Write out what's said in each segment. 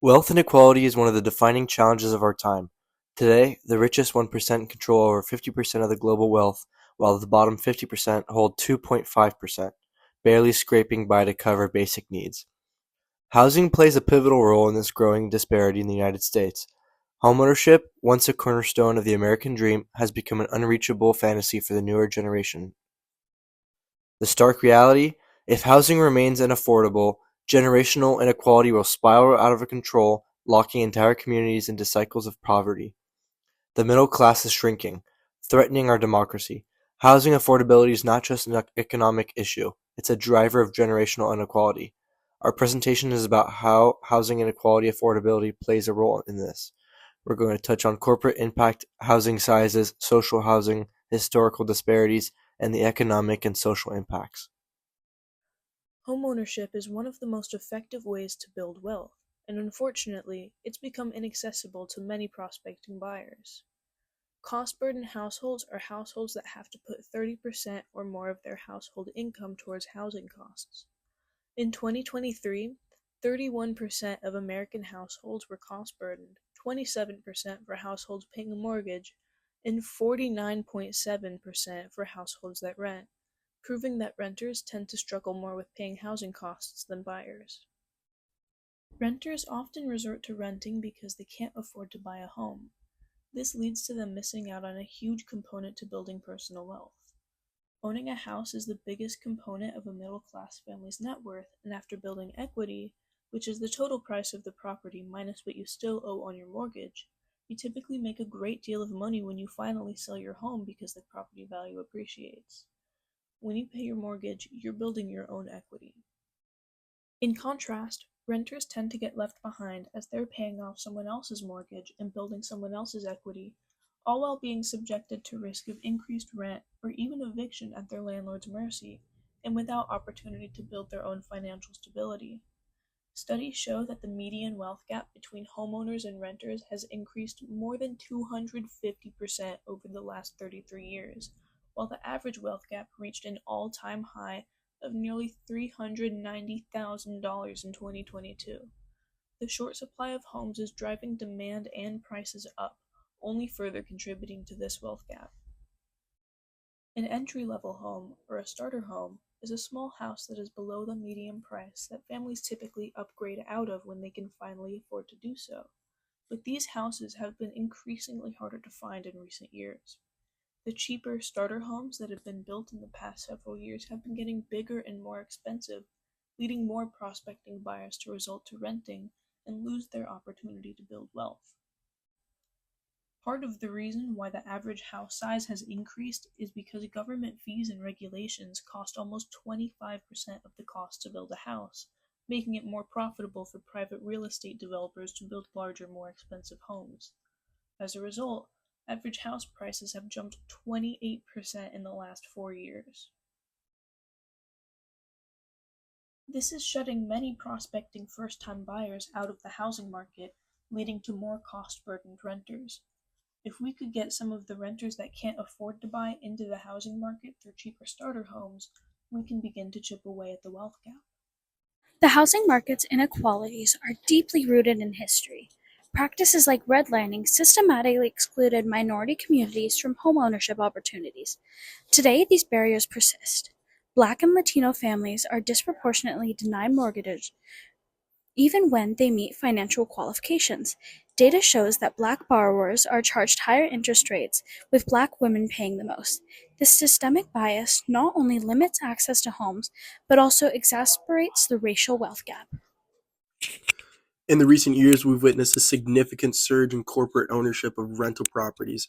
Wealth inequality is one of the defining challenges of our time. Today, the richest 1% control over 50% of the global wealth, while the bottom 50% hold 2.5%, barely scraping by to cover basic needs. Housing plays a pivotal role in this growing disparity in the United States. Homeownership, once a cornerstone of the American dream, has become an unreachable fantasy for the newer generation. The stark reality: if housing remains unaffordable, generational inequality will spiral out of control, locking entire communities into cycles of poverty. The middle class is shrinking, threatening our democracy. Housing affordability is not just an economic issue, it's a driver of generational inequality. Our presentation is about how housing inequality affordability plays a role in this. We're going to touch on corporate impact, housing sizes, social housing, historical disparities, and the economic and social impacts. Homeownership is one of the most effective ways to build wealth, and unfortunately, it's become inaccessible to many prospecting buyers. Cost-burdened households are households that have to put 30% or more of their household income towards housing costs. In 2023, 31% of American households were cost-burdened, 27% for households paying a mortgage, and 49.7% for households that rent, proving that renters tend to struggle more with paying housing costs than buyers. Renters often resort to renting because they can't afford to buy a home. This leads to them missing out on a huge component to building personal wealth. Owning a house is the biggest component of a middle-class family's net worth, and after building equity, which is the total price of the property minus what you still owe on your mortgage, you typically make a great deal of money when you finally sell your home because the property value appreciates. When you pay your mortgage, you're building your own equity. In contrast, renters tend to get left behind as they're paying off someone else's mortgage and building someone else's equity, all while being subjected to risk of increased rent or even eviction at their landlord's mercy, and without opportunity to build their own financial stability. Studies show that the median wealth gap between homeowners and renters has increased more than 250% over the last 33 years, while the average wealth gap reached an all-time high of nearly $390,000 in 2022. The short supply of homes is driving demand and prices up, only further contributing to this wealth gap. An entry-level home, or a starter home, is a small house that is below the median price that families typically upgrade out of when they can finally afford to do so. But these houses have been increasingly harder to find in recent years. The cheaper starter homes that have been built in the past several years have been getting bigger and more expensive, leading more prospecting buyers to resort to renting and lose their opportunity to build wealth. Part of the reason why the average house size has increased is because government fees and regulations cost almost 25% of the cost to build a house, making it more profitable for private real estate developers to build larger, more expensive homes. As a result, average house prices have jumped 28% in the last 4 years. This is shutting many prospecting first-time buyers out of the housing market, leading to more cost-burdened renters. If we could get some of the renters that can't afford to buy into the housing market through cheaper starter homes, we can begin to chip away at the wealth gap. The housing market's inequalities are deeply rooted in history. Practices like redlining systematically excluded minority communities from homeownership opportunities. Today, these barriers persist. Black and Latino families are disproportionately denied mortgages, even when they meet financial qualifications. Data shows that Black borrowers are charged higher interest rates, with Black women paying the most. This systemic bias not only limits access to homes, but also exacerbates the racial wealth gap. In the recent years, we've witnessed a significant surge in corporate ownership of rental properties.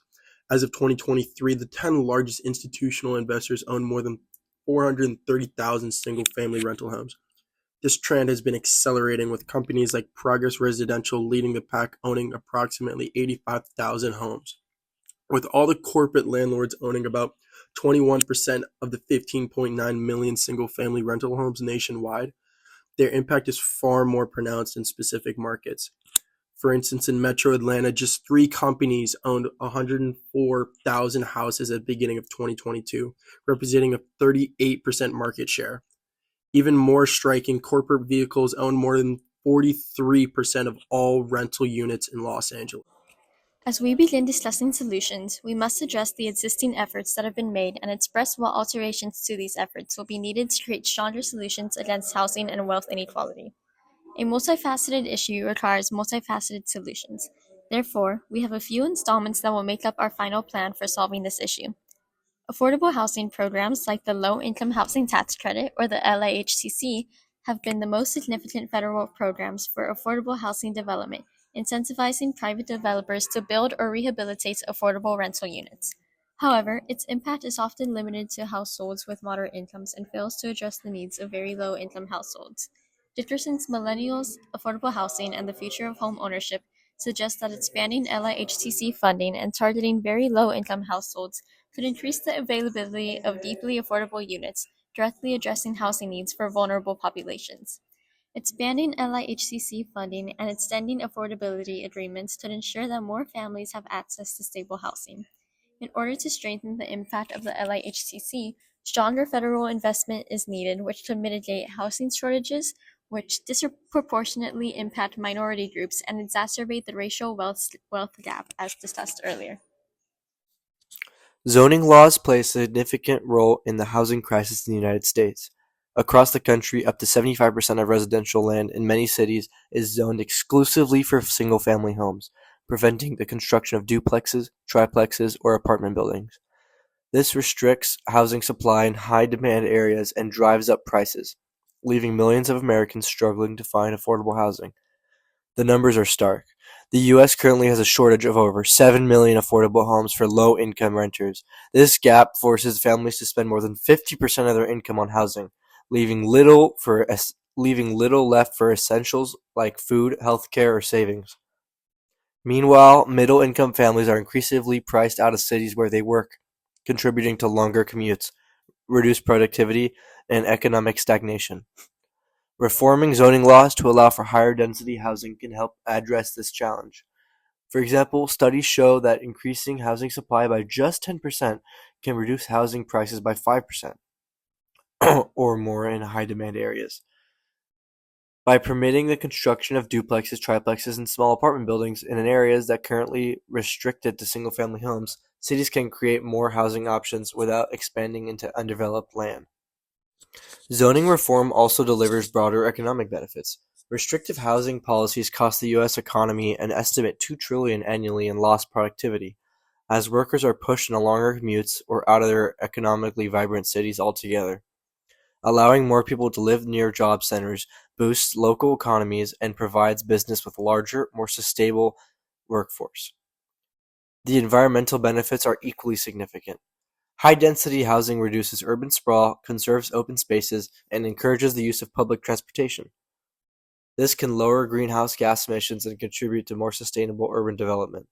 As of 2023, the 10 largest institutional investors own more than 430,000 single-family rental homes. This trend has been accelerating, with companies like Progress Residential leading the pack, owning approximately 85,000 homes. With all the corporate landlords owning about 21% of the 15.9 million single-family rental homes nationwide, their impact is far more pronounced in specific markets. For instance, in Metro Atlanta, just 3 companies owned 104,000 houses at the beginning of 2022, representing a 38% market share. Even more striking, corporate vehicles own more than 43% of all rental units in Los Angeles. As we begin discussing solutions, we must address the existing efforts that have been made and express what alterations to these efforts will be needed to create stronger solutions against housing and wealth inequality. A multifaceted issue requires multifaceted solutions. Therefore, we have a few installments that will make up our final plan for solving this issue. Affordable housing programs like the Low Income Housing Tax Credit, or the LIHTC, have been the most significant federal programs for affordable housing development, incentivizing private developers to build or rehabilitate affordable rental units. However, its impact is often limited to households with moderate incomes and fails to address the needs of very low income households. Dickerson's Millennials, Affordable Housing, and the Future of Home Ownership suggests that expanding LIHTC funding and targeting very low income households could increase the availability of deeply affordable units, directly addressing housing needs for vulnerable populations. Expanding LIHCC funding and extending affordability agreements could ensure that more families have access to stable housing. In order to strengthen the impact of the LIHCC, stronger federal investment is needed, which could mitigate housing shortages, which disproportionately impact minority groups and exacerbate the racial wealth gap, as discussed earlier. Zoning laws play a significant role in the housing crisis in the United States. Across the country, up to 75% of residential land in many cities is zoned exclusively for single-family homes, preventing the construction of duplexes, triplexes, or apartment buildings. This restricts housing supply in high-demand areas and drives up prices, leaving millions of Americans struggling to find affordable housing. The numbers are stark. The U.S. currently has a shortage of over 7 million affordable homes for low-income renters. This gap forces families to spend more than 50% of their income on housing, leaving little left for essentials like food, healthcare, or savings. Meanwhile, middle-income families are increasingly priced out of cities where they work, contributing to longer commutes, reduced productivity, and economic stagnation. Reforming zoning laws to allow for higher density housing can help address this challenge. For example, studies show that increasing housing supply by just 10% can reduce housing prices by 5% or more in high demand areas. By permitting the construction of duplexes, triplexes, and small apartment buildings in areas that currently restricted to single family homes, cities can create more housing options without expanding into undeveloped land. Zoning reform also delivers broader economic benefits. Restrictive housing policies cost the U.S. economy an estimate $2 trillion annually in lost productivity, as workers are pushed into longer commutes or out of their economically vibrant cities altogether. Allowing more people to live near job centers boosts local economies and provides business with a larger, more sustainable workforce. The environmental benefits are equally significant. High-density housing reduces urban sprawl, conserves open spaces, and encourages the use of public transportation. This can lower greenhouse gas emissions and contribute to more sustainable urban development.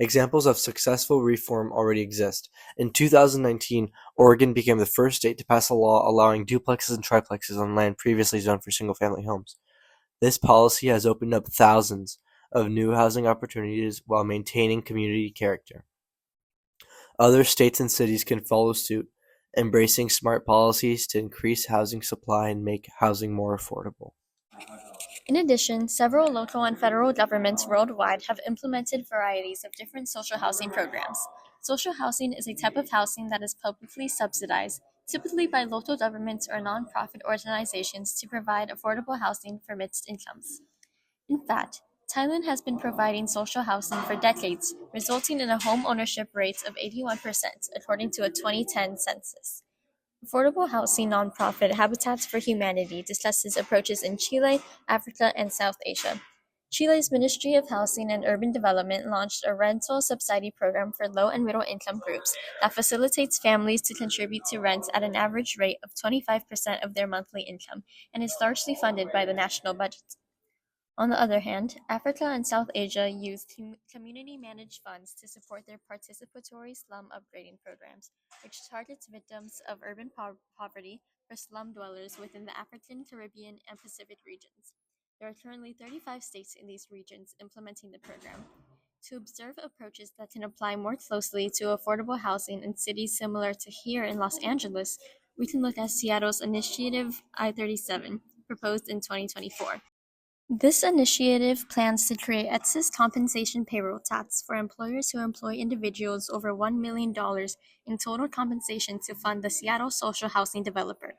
Examples of successful reform already exist. In 2019, Oregon became the first state to pass a law allowing duplexes and triplexes on land previously zoned for single-family homes. This policy has opened up thousands of new housing opportunities while maintaining community character. Other states and cities can follow suit, embracing smart policies to increase housing supply and make housing more affordable. In addition, several local and federal governments worldwide have implemented varieties of different social housing programs. Social housing is a type of housing that is publicly subsidized, typically by local governments or nonprofit organizations to provide affordable housing for mixed incomes. In fact, Thailand has been providing social housing for decades, resulting in a home ownership rate of 81%, according to a 2010 census. Affordable housing nonprofit Habitats for Humanity discusses approaches in Chile, Africa, and South Asia. Chile's Ministry of Housing and Urban Development launched a rental subsidy program for low and middle income groups that facilitates families to contribute to rent at an average rate of 25% of their monthly income and is largely funded by the national budget. On the other hand, Africa and South Asia use community-managed funds to support their participatory slum upgrading programs, which targets victims of urban poverty or slum dwellers within the African, Caribbean, and Pacific regions. There are currently 35 states in these regions implementing the program. To observe approaches that can apply more closely to affordable housing in cities similar to here in Los Angeles, we can look at Seattle's Initiative I-37, proposed in 2024. This initiative plans to create excess compensation payroll tax for employers who employ individuals over $1 million in total compensation to fund the Seattle social housing developer.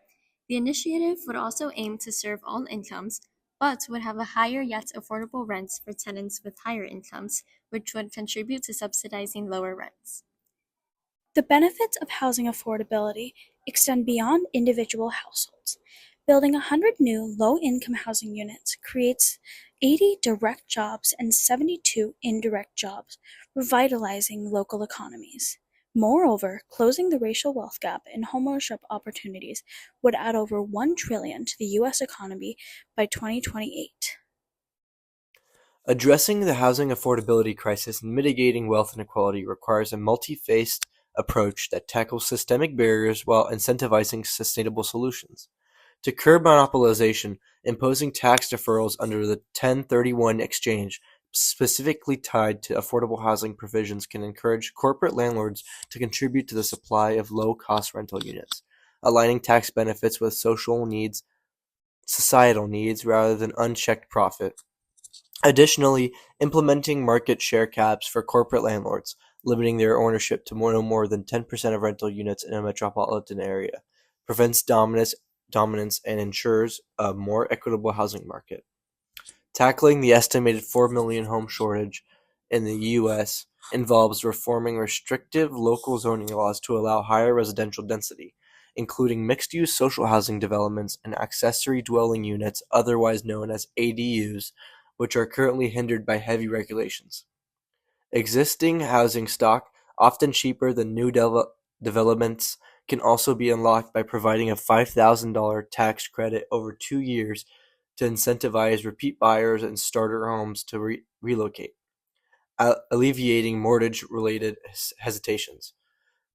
The initiative would also aim to serve all incomes, but would have a higher yet affordable rents for tenants with higher incomes, which would contribute to subsidizing lower rents. The benefits of housing affordability extend beyond individual households. Building 100 new low-income housing units creates 80 direct jobs and 72 indirect jobs, revitalizing local economies. Moreover, closing the racial wealth gap in homeownership opportunities would add over $1 trillion to the U.S. economy by 2028. Addressing the housing affordability crisis and mitigating wealth inequality requires a multi-faced approach that tackles systemic barriers while incentivizing sustainable solutions. To curb monopolization, imposing tax deferrals under the 1031 exchange, specifically tied to affordable housing provisions, can encourage corporate landlords to contribute to the supply of low-cost rental units, aligning tax benefits with societal needs rather than unchecked profit. Additionally, implementing market share caps for corporate landlords, limiting their ownership to no more than 10% of rental units in a metropolitan area, prevents dominance and ensures a more equitable housing market. Tackling the estimated 4 million home shortage in the U.S. involves reforming restrictive local zoning laws to allow higher residential density, including mixed-use social housing developments and accessory dwelling units, otherwise known as ADUs, which are currently hindered by heavy regulations. Existing housing stock, often cheaper than new developments, can also be unlocked by providing a $5,000 tax credit over 2 years to incentivize repeat buyers and starter homes to relocate, alleviating mortgage-related hesitations.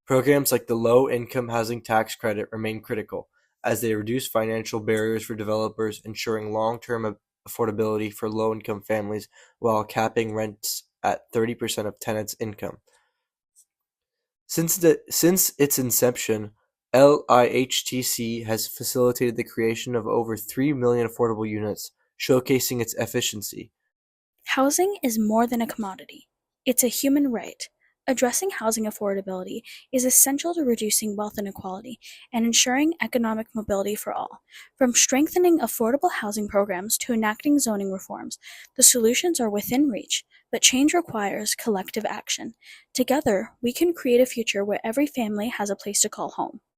Programs like the Low-Income Housing Tax Credit remain critical, as they reduce financial barriers for developers, ensuring long-term affordability for low-income families while capping rents at 30% of tenants' income. Since its inception, LIHTC has facilitated the creation of over 3 million affordable units, showcasing its efficiency. Housing is more than a commodity. It's a human right. Addressing housing affordability is essential to reducing wealth inequality and ensuring economic mobility for all. From strengthening affordable housing programs to enacting zoning reforms, the solutions are within reach, but change requires collective action. Together, we can create a future where every family has a place to call home.